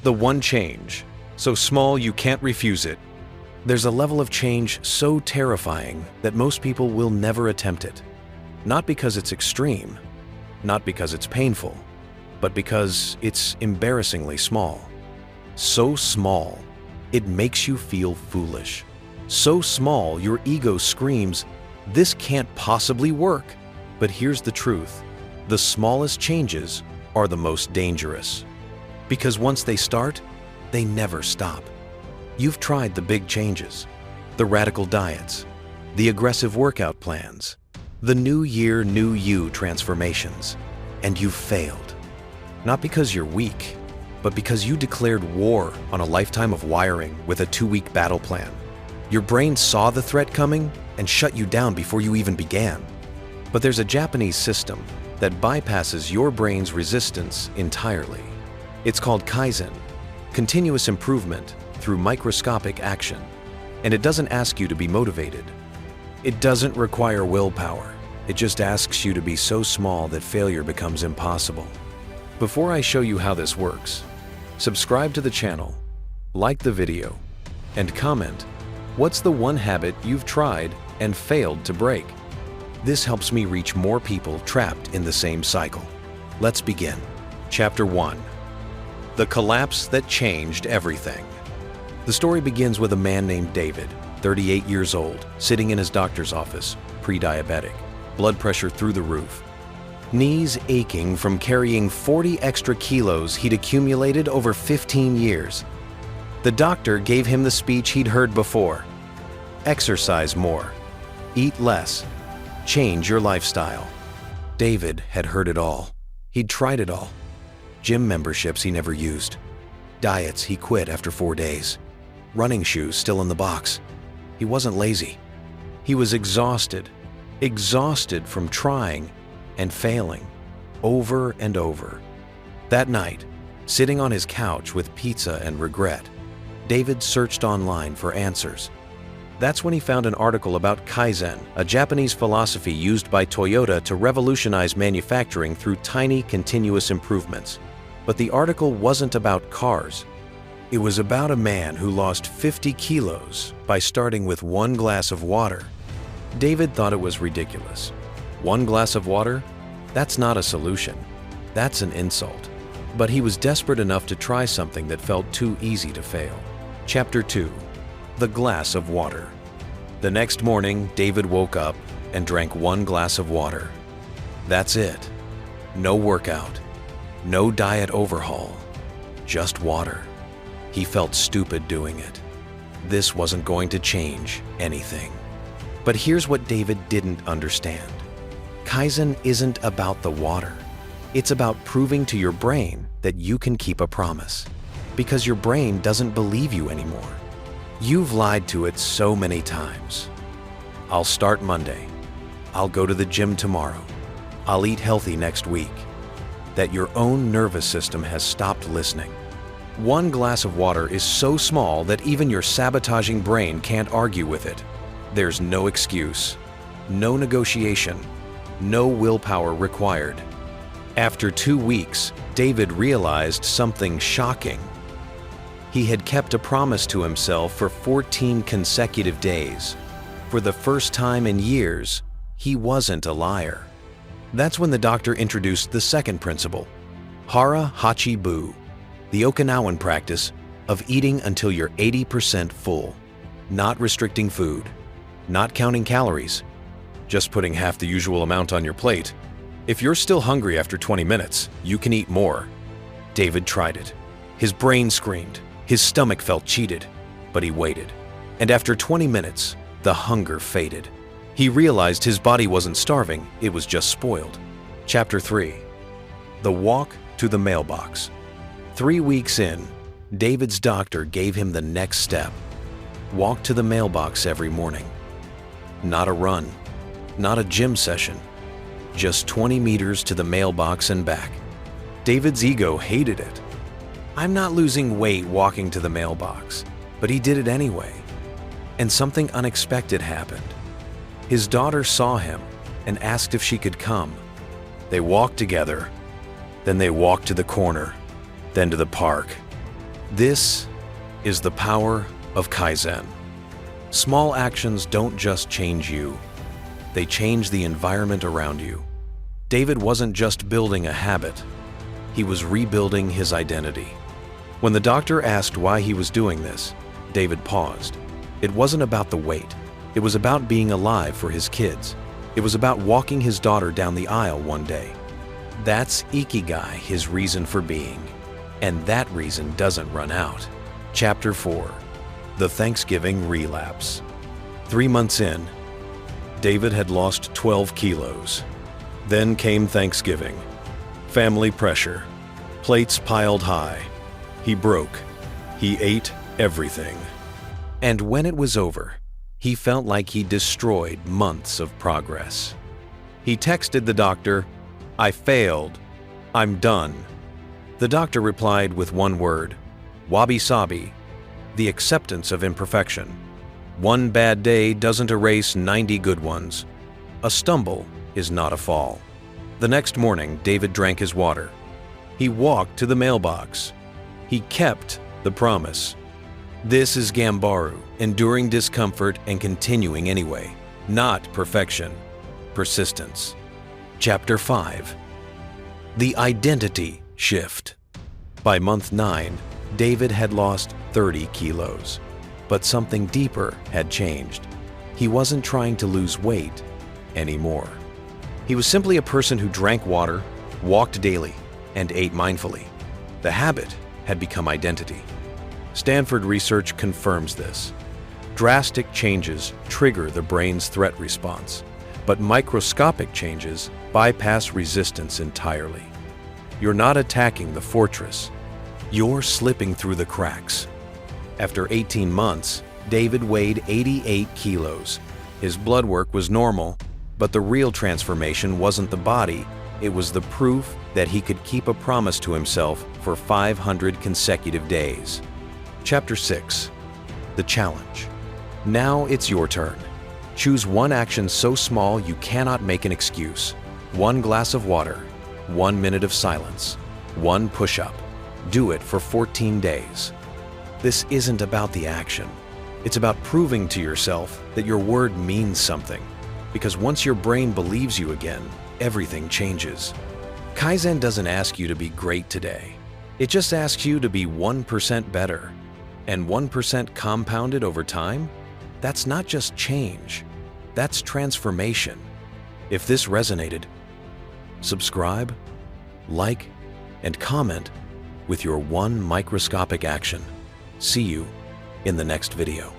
The one change, so small you can't refuse it. There's a level of change so terrifying that most people will never attempt it. Not because it's extreme, not because it's painful, but because it's embarrassingly small. So small, it makes you feel foolish. So small, your ego screams, "This can't possibly work." But here's the truth. The smallest changes are the most dangerous. Because once they start, they never stop. You've tried the big changes, the radical diets, the aggressive workout plans, the new year, new you transformations, and you've failed. Not because you're weak, but because you declared war on a lifetime of wiring with a 2-week battle plan. Your brain saw the threat coming and shut you down before you even began. But there's a Japanese system that bypasses your brain's resistance entirely. It's called Kaizen, continuous improvement through microscopic action. And it doesn't ask you to be motivated. It doesn't require willpower. It just asks you to be so small that failure becomes impossible. Before I show you how this works, subscribe to the channel, like the video, and comment, what's the one habit you've tried and failed to break? This helps me reach more people trapped in the same cycle. Let's begin. Chapter 1. The collapse that changed everything. The story begins with a man named David, 38 years old, sitting in his doctor's office, pre-diabetic, blood pressure through the roof. Knees aching from carrying 40 extra kilos he'd accumulated over 15 years. The doctor gave him the speech he'd heard before. Exercise more. Eat less. Change your lifestyle. David had heard it all. He'd tried it all. Gym memberships he never used. Diets he quit after 4 days. Running shoes still in the box. He wasn't lazy. He was exhausted. Exhausted from trying and failing over and over. That night, sitting on his couch with pizza and regret, David searched online for answers. That's when he found an article about Kaizen, a Japanese philosophy used by Toyota to revolutionize manufacturing through tiny, continuous improvements. But the article wasn't about cars. It was about a man who lost 50 kilos by starting with 1 glass of water. David thought it was ridiculous. 1 glass of water? That's not a solution. That's an insult. But he was desperate enough to try something that felt too easy to fail. Chapter 2. The glass of water. The next morning, David woke up and drank 1 glass of water. That's it. No workout. No diet overhaul. Just water. He felt stupid doing it. This wasn't going to change anything. But here's what David didn't understand. Kaizen isn't about the water. It's about proving to your brain that you can keep a promise. Because your brain doesn't believe you anymore. You've lied to it so many times. I'll start Monday. I'll go to the gym tomorrow. I'll eat healthy next week. That your own nervous system has stopped listening. 1 glass of water is so small that even your sabotaging brain can't argue with it. There's no excuse, no negotiation, no willpower required. After 2 weeks, David realized something shocking. He had kept a promise to himself for 14 consecutive days. For the first time in years, he wasn't a liar. That's when the doctor introduced the second principle, Hara Hachi Bu, the Okinawan practice of eating until you're 80% full, not restricting food, not counting calories, just putting half the usual amount on your plate. If you're still hungry after 20 minutes, you can eat more. David tried it. His brain screamed. His stomach felt cheated, but he waited. And after 20 minutes, the hunger faded. He realized his body wasn't starving, it was just spoiled. Chapter 3. The walk to the mailbox. 3 weeks in, David's doctor gave him the next step. Walk to the mailbox every morning. Not a run, not a gym session, just 20 meters to the mailbox and back. David's ego hated it. I'm not losing weight walking to the mailbox, but he did it anyway. And something unexpected happened. His daughter saw him and asked if she could come. They walked together, then they walked to the corner, then to the park. This is the power of Kaizen. Small actions don't just change you, they change the environment around you. David wasn't just building a habit, he was rebuilding his identity. When the doctor asked why he was doing this, David paused. It wasn't about the weight. It was about being alive for his kids. It was about walking his daughter down the aisle one day. That's Ikigai, his reason for being. And that reason doesn't run out. Chapter 4. The Thanksgiving Relapse. 3 months in, David had lost 12 kilos. Then came Thanksgiving. Family pressure. Plates piled high. He broke. He ate everything. And when it was over, he felt like he destroyed months of progress. He texted the doctor, "I failed. I'm done." The doctor replied with one word, wabi-sabi, the acceptance of imperfection. One bad day doesn't erase 90 good ones. A stumble is not a fall. The next morning, David drank his water. He walked to the mailbox. He kept the promise. This is Gambaru, enduring discomfort and continuing anyway, not perfection, persistence. Chapter 5. The Identity Shift. By month 9, David had lost 30 kilos, but something deeper had changed. He wasn't trying to lose weight anymore. He was simply a person who drank water, walked daily, and ate mindfully. The habit had become identity. Stanford research confirms this. Drastic changes trigger the brain's threat response, but microscopic changes bypass resistance entirely. You're not attacking the fortress, you're slipping through the cracks. After 18 months, David weighed 88 kilos. His blood work was normal, but the real transformation wasn't the body, it was the proof that he could keep a promise to himself for 500 consecutive days. Chapter 6. The Challenge. Now it's your turn. Choose one action so small you cannot make an excuse. 1 glass of water, 1 minute of silence, 1 push-up. Do it for 14 days. This isn't about the action. It's about proving to yourself that your word means something. Because once your brain believes you again, everything changes. Kaizen doesn't ask you to be great today. It just asks you to be 1% better. And 1% compounded over time? That's not just change. That's transformation. If this resonated, subscribe, like, and comment with your one microscopic action. See you in the next video.